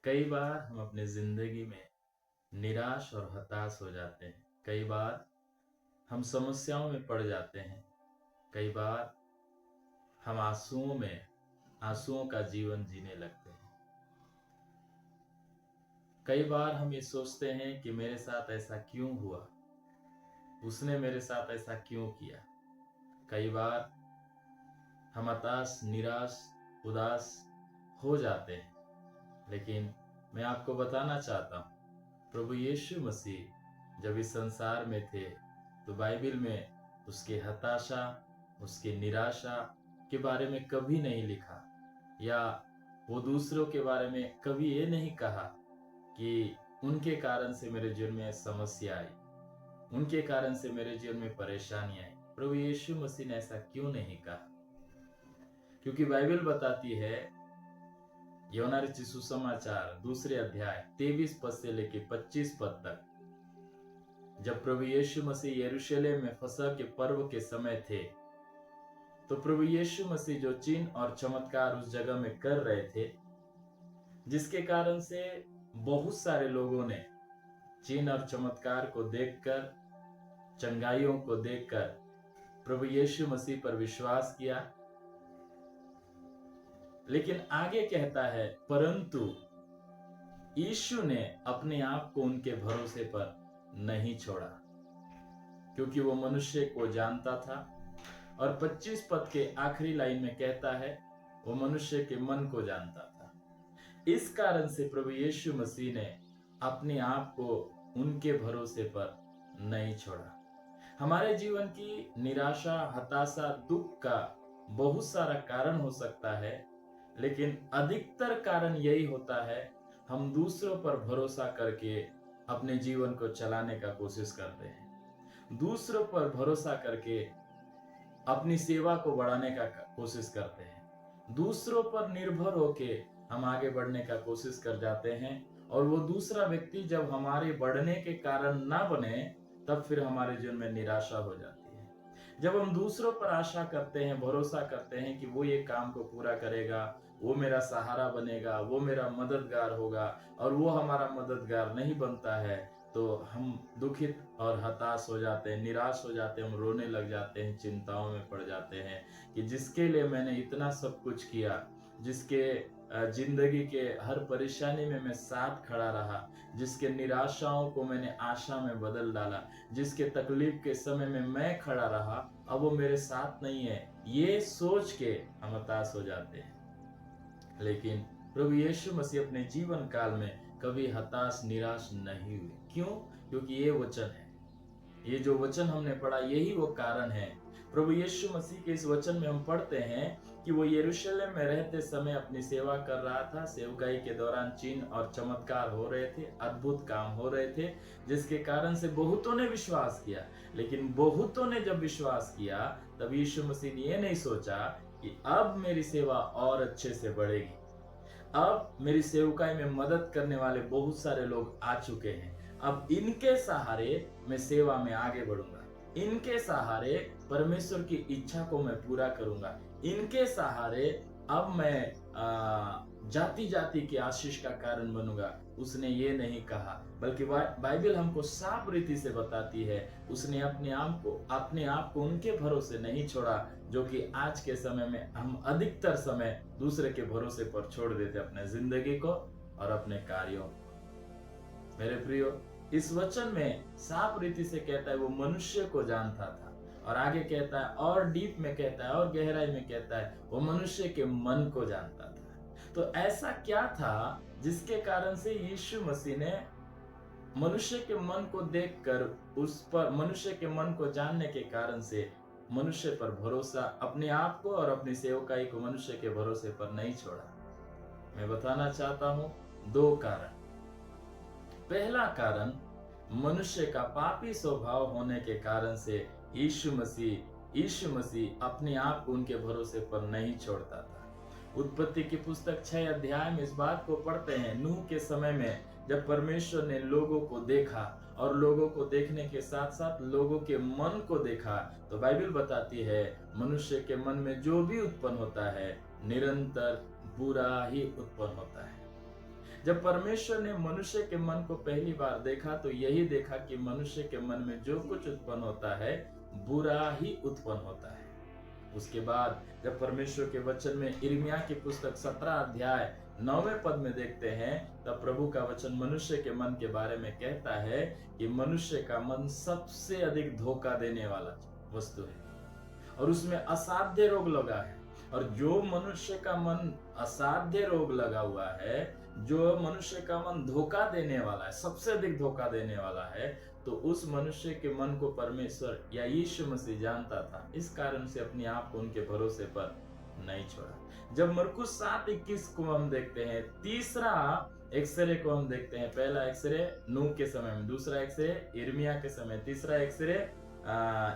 कई बार हम अपनी जिंदगी में निराश और हताश हो जाते हैं। कई बार हम समस्याओं में पड़ जाते हैं। कई बार हम आंसुओं का जीवन जीने लगते हैं। कई बार हम ये सोचते हैं कि मेरे साथ ऐसा क्यों हुआ, उसने मेरे साथ ऐसा क्यों किया। कई बार हम हताश, निराश, उदास हो जाते हैं। लेकिन मैं आपको बताना चाहता हूँ, प्रभु यीशु मसीह जब इस संसार में थे तो बाइबल में उसकी हताशा, उसकी निराशा के बारे में कभी नहीं लिखा, या वो दूसरों के बारे में कभी ये नहीं कहा कि उनके कारण से मेरे जीवन में समस्या आई, उनके कारण से मेरे जीवन में परेशानी आई। प्रभु यीशु मसीह ने ऐसा क्यों नहीं कहा? क्योंकि बाइबल बताती है, योना रचित सुसमाचार 2 अध्याय 23 पद से लेके 25 पद तक, जब प्रभु यीशु मसीह यरूशलेम में फसह के पर्व के समय थे, तो प्रभु यीशु मसीह जो चिन्ह और चमत्कार उस जगह में कर रहे थे, जिसके कारण से बहुत सारे लोगों ने चिन्ह और चमत्कार को देखकर, चंगाइयों को देखकर प्रभु यीशु मसीह पर विश्वास किया। लेकिन आगे कहता है, परंतु यीशु ने अपने आप को उनके भरोसे पर नहीं छोड़ा, क्योंकि वो मनुष्य को जानता था। और 25 पद के आखिरी लाइन में कहता है, वो मनुष्य के मन को जानता था। इस कारण से प्रभु यीशु मसीह ने अपने आप को उनके भरोसे पर नहीं छोड़ा। हमारे जीवन की निराशा, हताशा, दुख का बहुत सारा कारण हो सकता है, लेकिन अधिकतर कारण यही होता है, हम दूसरों पर भरोसा करके अपने जीवन को चलाने का कोशिश करते हैं। दूसरों पर भरोसा करके अपनी सेवा को बढ़ाने का कोशिश करते हैं। दूसरों पर निर्भर होके हम आगे बढ़ने का कोशिश कर जाते हैं, और वो दूसरा व्यक्ति जब हमारे बढ़ने के कारण ना बने, तब फिर हमारे जीवन में निराशा हो जाती है। जब हम दूसरों पर आशा करते हैं, भरोसा करते हैं कि वो ये काम को पूरा करेगा, वो मेरा सहारा बनेगा, वो मेरा मददगार होगा, और वो हमारा मददगार नहीं बनता है, तो हम दुखित और हताश हो जाते हैं, निराश हो जाते हैं, हम रोने लग जाते हैं, चिंताओं में पड़ जाते हैं कि जिसके लिए मैंने इतना सब कुछ किया, जिसके जिंदगी के हर परेशानी में मैं साथ खड़ा रहा, जिसके निराशाओं को मैंने आशा में बदल डाला, जिसके तकलीफ के समय में मैं खड़ा रहा, अब वो मेरे साथ नहीं है, ये सोच के हम हताश हो जाते हैं। लेकिन प्रभु यीशु मसीह अपने जीवन काल में कभी हताश, निराश नहीं हुए। क्यों? क्योंकि ये वचन है, ये जो वचन हमने पढ़ा, यही वो कारण है। प्रभु यीशु मसीह के इस वचन में हम पढ़ते हैं कि वो यरूशलेम में रहते समय अपनी सेवा कर रहा था। सेवकाई के दौरान चिन्ह और चमत्कार हो रहे थे, अद्भुत काम हो रहे थे, जिसके कारण से बहुतों ने विश्वास किया। लेकिन बहुतों ने जब विश्वास किया, तब यीशु मसीह ने ये नहीं सोचा कि अब मेरी सेवा और अच्छे से बढ़ेगी, अब मेरी सेवकाई में मदद करने वाले बहुत सारे लोग आ चुके हैं, अब इनके सहारे मैं सेवा में आगे बढ़ूंगा, इनके सहारे परमेश्वर की इच्छा को मैं पूरा करूंगा, इनके सहारे अब मैं जाति जाति की आशीष का कारण बनूंगा। उसने ये नहीं कहा, बल्कि बाइबल हमको साफ रीति से बताती है, उसने अपने आप को उनके भरोसे नहीं छोड़ा, जो कि आज के समय में हम अधिकतर समय दूसरे के भरोसे पर छोड़ देते, अपने जिंदगी को और अपने कार्यों। मेरे प्रियो, इस वचन में साफ रीति से कहता है, वो मनुष्य को जानता था, और आगे कहता है, और डीप में कहता है, और गहराई में कहता है, वो मनुष्य के मन को जानता था। तो ऐसा क्या था जिसके कारण से यीशु मसीह ने मनुष्य के मन को देखकर, उस पर मनुष्य के मन को जानने के कारण से मनुष्य पर भरोसा, अपने आप को और अपनी सेवकाई को मनुष्य के भरोसे पर नहीं छोड़ा? मैं बताना चाहता हूं 2 कारण। पहला कारण, मनुष्य का पापी स्वभाव होने के कारण से यीशु मसीह अपने आप को उनके भरोसे पर नहीं छोड़ता था। उत्पत्ति की पुस्तक 6 अध्याय में इस बात को पढ़ते हैं। नूह के समय में जब परमेश्वर ने लोगों को देखा, और लोगों को देखने के साथ साथ लोगों के मन को देखा, तो बाइबल बताती है, मनुष्य के मन में जो भी उत्पन्न होता है, निरंतर बुरा ही उत्पन्न होता है। जब परमेश्वर ने मनुष्य के मन को पहली बार देखा तो यही देखा कि मनुष्य के मन में जो कुछ उत्पन्न होता है बुरा ही उत्पन्न होता है। उसके बाद जब परमेश्वर के वचन में यिर्मयाह की पुस्तक 17 अध्याय 9वें पद में देखते हैं, तब प्रभु का वचन मनुष्य के मन के बारे में कहता है कि मनुष्य का मन सबसे अधिक धोखा देने वाला वस्तु है और उसमें असाध्य रोग लगा है। और जो मनुष्य का मन असाध्य रोग लगा हुआ है, जो मनुष्य का मन धोखा देने वाला है, सबसे अधिक धोखा देने वाला है, तो उस मनुष्य के मन को परमेश्वर या यीशु मसीह जानता था। इस कारण से अपने आप को उनके भरोसे पर नहीं छोड़ा। जब मरकुस 7:21 को हम देखते हैं, तीसरा एक्सरे को हम देखते हैं। पहला एक्सरे नूह के समय में, दूसरा एक्सरे यिर्मयाह के समय, तीसरा एक्सरे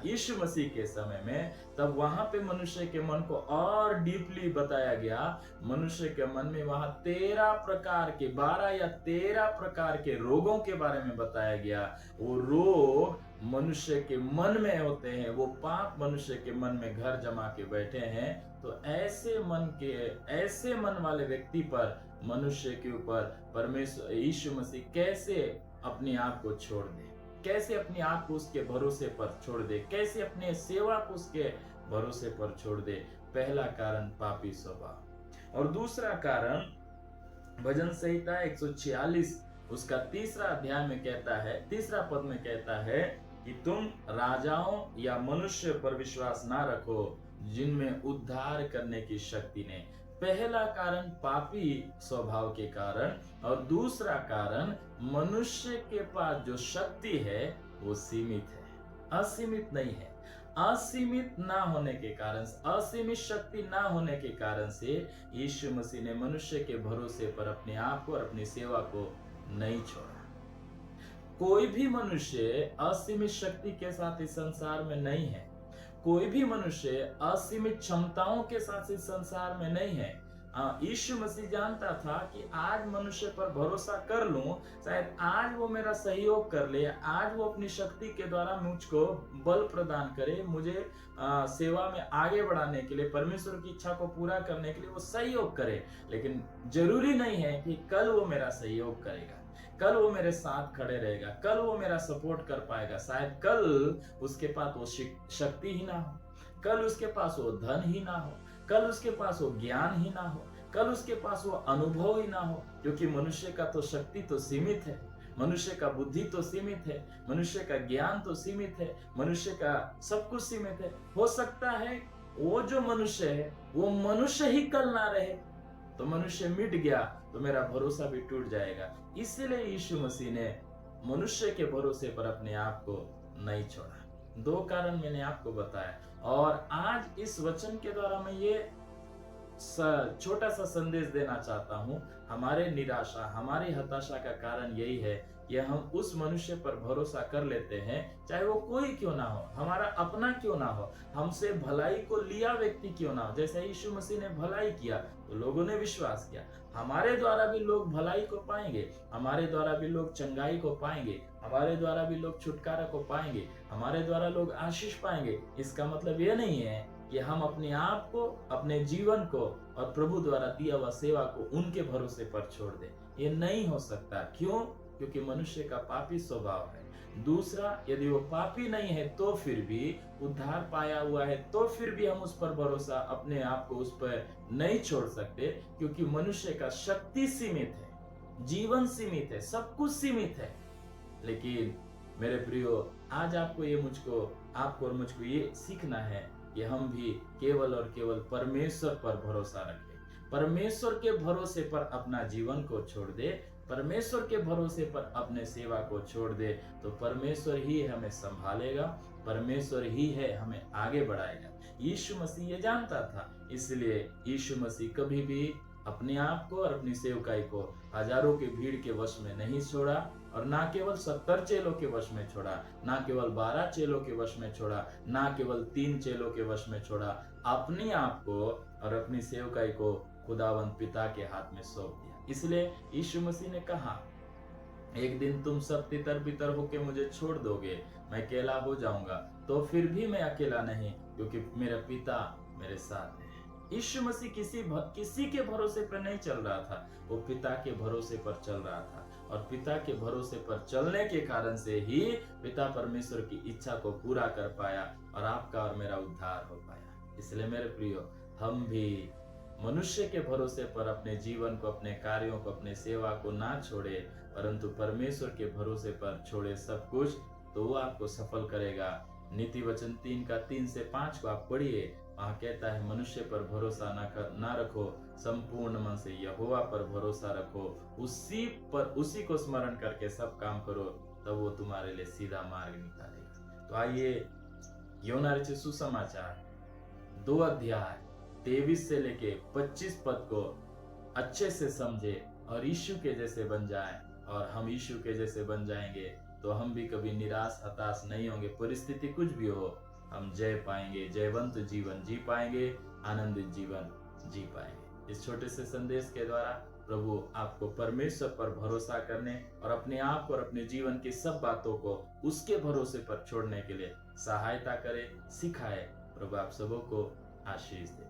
यीशु मसीह के समय में, तब वहां पे मनुष्य के मन को और डीपली बताया गया। मनुष्य के मन में वहां 13 प्रकार के 12 या 13 प्रकार के रोगों के बारे में बताया गया। वो रोग मनुष्य के मन में होते हैं, वो पाप मनुष्य के मन में घर जमा के बैठे हैं। तो ऐसे मन वाले व्यक्ति पर, मनुष्य के ऊपर परमेश्वर यीशु मसीह कैसे अपने आप को छोड़ दे, कैसे अपने आप को उसके भरोसे पर छोड़ दे, कैसे अपने सेवा को उसके भरोसे पर छोड़ दे। पहला कारण पापी स्वभाव। और दूसरा कारण भजन संहिता 146 उसका तीसरा अध्याय में कहता है, तीसरा पद में कहता है कि तुम राजाओं या मनुष्य पर विश्वास ना रखो जिनमें उद्धार करने की शक्ति ने। पहला कारण पापी स्वभाव के कारण, और दूसरा कारण मनुष्य के पास जो शक्ति है वो सीमित है, असीमित नहीं है। असीमित ना होने के कारण, असीमित शक्ति ना होने के कारण से यीशु मसीह ने मनुष्य के भरोसे पर अपने आप को और अपनी सेवा को नहीं छोड़ा। कोई भी मनुष्य असीमित शक्ति के साथ इस संसार में नहीं है। कोई भी मनुष्य असीमित क्षमताओं के साथ इस संसार में नहीं है। यीशु मसीह जानता था कि आज मनुष्य पर भरोसा कर लूं, शायद आज वो मेरा सहयोग कर ले, आज वो अपनी शक्ति के द्वारा मुझको बल प्रदान करे, मुझे सेवा में आगे बढ़ाने के लिए, परमेश्वर की इच्छा को पूरा करने के लिए वो सहयोग करे। लेकिन जरूरी नहीं है कि कल वो मेरा सहयोग करेगा, कल वो मेरे साथ खड़े रहेगा, कल वो मेरा सपोर्ट कर पाएगा। शायद कल उसके पास वो शक्ति ही ना हो, कल उसके पास वो धन ही ना हो, कल उसके पास वो ज्ञान ही ना हो, कल उसके पास वो अनुभव ही ना हो। क्योंकि मनुष्य का तो शक्ति तो सीमित है, मनुष्य का बुद्धि तो सीमित है, मनुष्य का ज्ञान तो सीमित है, मनुष्य का सब कुछ सीमित है। हो सकता है वो जो मनुष्य है वो मनुष्य ही कल ना रहे, तो मनुष्य मिट गया तो मेरा भरोसा भी टूट जाएगा। इसलिए यीशु मसीह ने मनुष्य के भरोसे पर अपने आप को नहीं छोड़ा। 2 कारण मैंने आपको बताया, और आज इस वचन के द्वारा मैं ये छोटा सा संदेश देना चाहता हूँ। हमारे निराशा, हमारी हताशा का कारण यही है कि हम उस मनुष्य पर भरोसा कर लेते हैं, चाहे वो कोई क्यों ना हो, हमारा अपना क्यों ना हो, हमसे भलाई को लिया व्यक्ति क्यों ना हो। जैसे यीशु मसीह ने भलाई किया तो लोगों ने विश्वास किया, हमारे द्वारा भी लोग भलाई को पाएंगे, हमारे द्वारा भी लोग चंगाई को पाएंगे, हमारे द्वारा भी लोग छुटकारा को पाएंगे, हमारे द्वारा लोग आशीष पाएंगे। इसका मतलब ये नहीं है कि हम अपने आप को, अपने जीवन को और प्रभु द्वारा दिया हुआ सेवा को उनके भरोसे पर छोड़ दें। ये नहीं हो सकता। क्यों? क्योंकि मनुष्य का पापी स्वभाव है। दूसरा, यदि वो पापी नहीं है तो फिर भी उद्धार पाया हुआ है, तो फिर भी हम उस पर भरोसा, अपने आप को उस पर नहीं छोड़ सकते, क्योंकि मनुष्य का शक्ति सीमित है, जीवन सीमित है, सब कुछ सीमित है। लेकिन मेरे प्रियो, आज आपको और मुझको ये सीखना है कि हम भी केवल और केवल परमेश्वर पर भरोसा रखें, परमेश्वर के भरोसे पर अपना जीवन को छोड़ दे, परमेश्वर के भरोसे पर अपने सेवा को छोड़ दे, तो परमेश्वर ही हमें संभालेगा, परमेश्वर ही है हमें आगे बढ़ाएगा। यीशु मसीह ये जानता था, इसलिए यीशु मसीह कभी भी अपने आप को और अपनी सेवकाई को हजारों की भीड़ के वश में नहीं छोड़ा, और ना केवल 70 चेलों के वश में छोड़ा, ना केवल 12 चेलों के वश में छोड़ा, ना केवल 3 चेलों के वश में छोड़ा, अपने आप को और अपनी सेवकाई को खुदावंद पिता के हाथ में सौंप दिया। इसलिए यीशु मसीह ने कहा, एक दिन तुम सब तितर बितर होके मुझे छोड़ दोगे, मैं अकेला हो जाऊंगा, तो फिर भी मैं अकेला नहीं, क्योंकि मेरा पिता मेरे साथ है। यीशु मसीह किसी के भरोसे पर नहीं चल रहा था, वो पिता के भरोसे पर चल रहा था। और पिता के भरोसे पर चलने के कारण से ही पिता परमेश्वर की इच्छा को पूरा कर पाया और आपका और मेरा उद्धार हो पाया। इसलिए मेरे प्रियो, हम भी मनुष्य के भरोसे पर अपने जीवन को, अपने कार्यों को, अपने सेवा को ना छोड़े, परंतु परमेश्वर के भरोसे पर छोड़े सब कुछ, तो वो आपको सफल करेगा। नीति वचन 3:3-5 को आप पढ़िए, वहां कहता है मनुष्य पर भरोसा ना रखो, संपूर्ण मन से यहोवा पर भरोसा रखो, उसी को स्मरण करके सब काम करो, तब वो तुम्हारे लिए सीधा मार्ग निकालेगा। तो आइए योना रचित सुसमाचार 2 अध्याय 23 से लेके 25 पद को अच्छे से समझे और यीशु के जैसे बन जाएं। और हम यीशु के जैसे बन जाएंगे तो हम भी कभी निराश हताश नहीं होंगे। परिस्थिति कुछ भी हो, हम जय पाएंगे, जयवंत जीवन जी पाएंगे, आनंदित जीवन जी पाएंगे। इस छोटे से संदेश के द्वारा प्रभु आपको परमेश्वर पर भरोसा करने और अपने आप और अपने जीवन की सब बातों को उसके भरोसे पर छोड़ने के लिए सहायता करे, सिखाए। प्रभु आप सबों को आशीष दे।